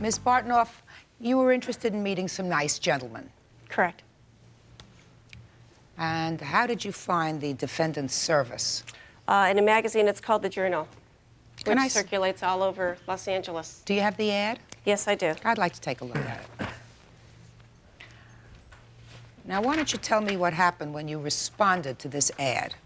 Ms. Bartnoff, you were interested in meeting some nice gentlemen. Correct. And how did you find the defendant's service? In a magazine, it's called The Journal, which I circulates all over Los Angeles. Do you have the ad? Yes, I do. I'd like to take a look at it. Now, why don't you tell me what happened when you responded to this ad?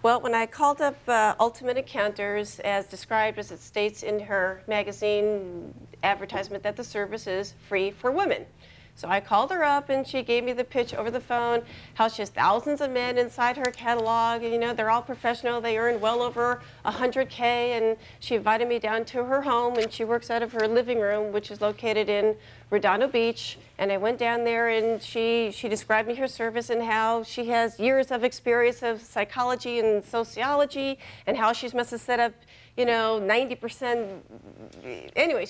Well, when I called up Ultimate Encounters, as described as it states in her magazine advertisement that the service is free for women. So I called her up and she gave me the pitch over the phone, how she has thousands of men inside her catalog, and you know, they're all professional, they earn well over $100K, and she invited me down to her home, and she works out of her living room, which is located in Redondo Beach, and I went down there and she described me her service and how she has years of experience of psychology and sociology, and how she's must have set up, you know, 90%, anyway.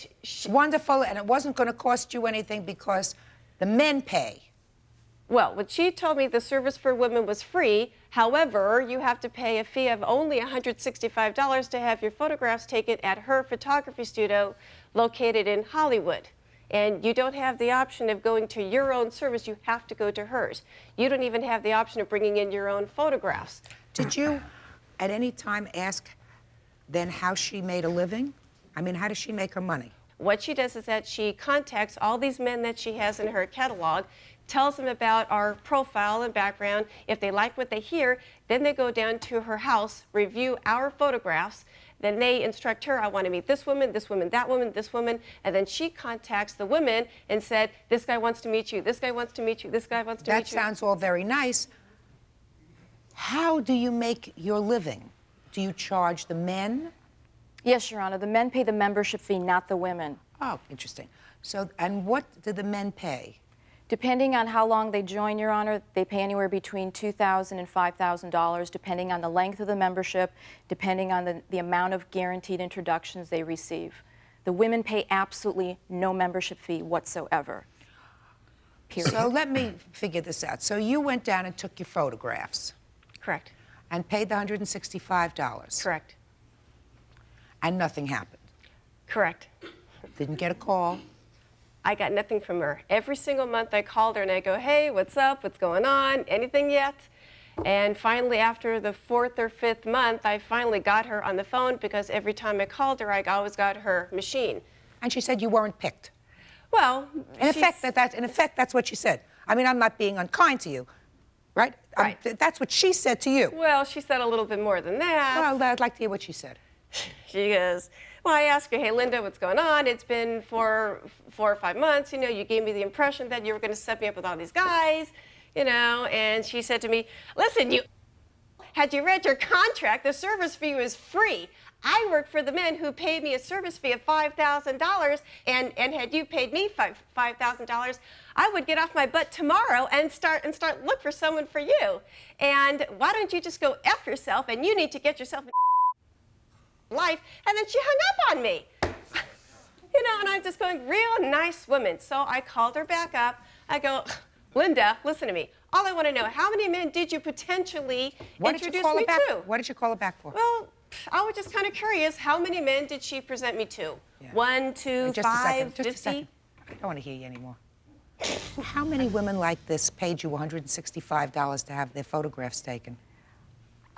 Wonderful, and it wasn't going to cost you anything because the men pay. Well, when she told me the service for women was free, however, you have to pay a fee of only $165 to have your photographs taken at her photography studio located in Hollywood. And you don't have the option of going to your own service, you have to go to hers. You don't even have the option of bringing in your own photographs. Did you at any time ask then how she made a living? I mean, how does she make her money? What she does is that she contacts all these men that she has in her catalog, tells them about our profile and background. If they like what they hear, then they go down to her house, review our photographs, then they instruct her, I want to meet this woman, that woman, this woman, and then she contacts the women and said, this guy wants to meet you, this guy wants to meet you, this guy wants to meet you. That sounds all very nice. How do you make your living? Do you charge the men? Yes, Your Honor. The men pay the membership fee, not the women. Oh, interesting. So, and what do the men pay? Depending on how long they join, Your Honor, they pay anywhere between $2,000 and $5,000, depending on the length of the membership, depending on the amount of guaranteed introductions they receive. The women pay absolutely no membership fee whatsoever. Period. So let me figure this out. So you went down and took your photographs. Correct. And paid the $165. Correct. And nothing happened. Correct. Didn't get a call. I got nothing from her. Every single month I called her and I go, hey, what's up? What's going on? Anything yet? And finally, after the 4th or 5th month, I finally got her on the phone because every time I called her, I always got her machine. And she said you weren't picked. Well, in effect, that's what she said. I mean, I'm not being unkind to you, right? Right. That's what she said to you. Well, she said a little bit more than that. Well, I'd like to hear what she said. She goes, well, I asked her, hey, Linda, what's going on? It's been 4 or 5 months. You know, you gave me the impression that you were going to set me up with all these guys, you know. And she said to me, listen, had you read your contract, the service fee was free. I work for the men who paid me a service fee of $5,000, and had you paid me $5,000, I would get off my butt tomorrow and start look for someone for you. And why don't you just go F yourself, and you need to get yourself life. And then she hung up on me. You know, and I'm just going, real nice woman. So I called her back up. I go, Linda, listen to me. All I want to know, how many men did you potentially introduce me to? What did you call her back for? Well, I was just kind of curious, how many men did she present me to? Yeah. 1, 2, 5, 50? Just a second. I don't want to hear you anymore. How many women like this paid you $165 to have their photographs taken?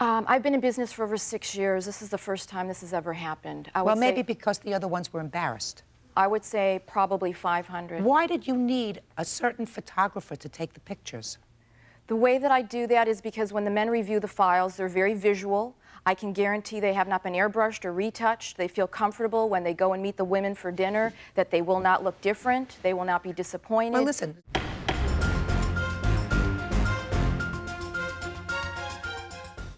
I've been in business for over 6 years. This is the first time this has ever happened. Well, maybe because the other ones were embarrassed. I would say probably 500. Why did you need a certain photographer to take the pictures? The way that I do that is because when the men review the files, they're very visual. I can guarantee they have not been airbrushed or retouched. They feel comfortable when they go and meet the women for dinner that they will not look different. They will not be disappointed. Well, listen.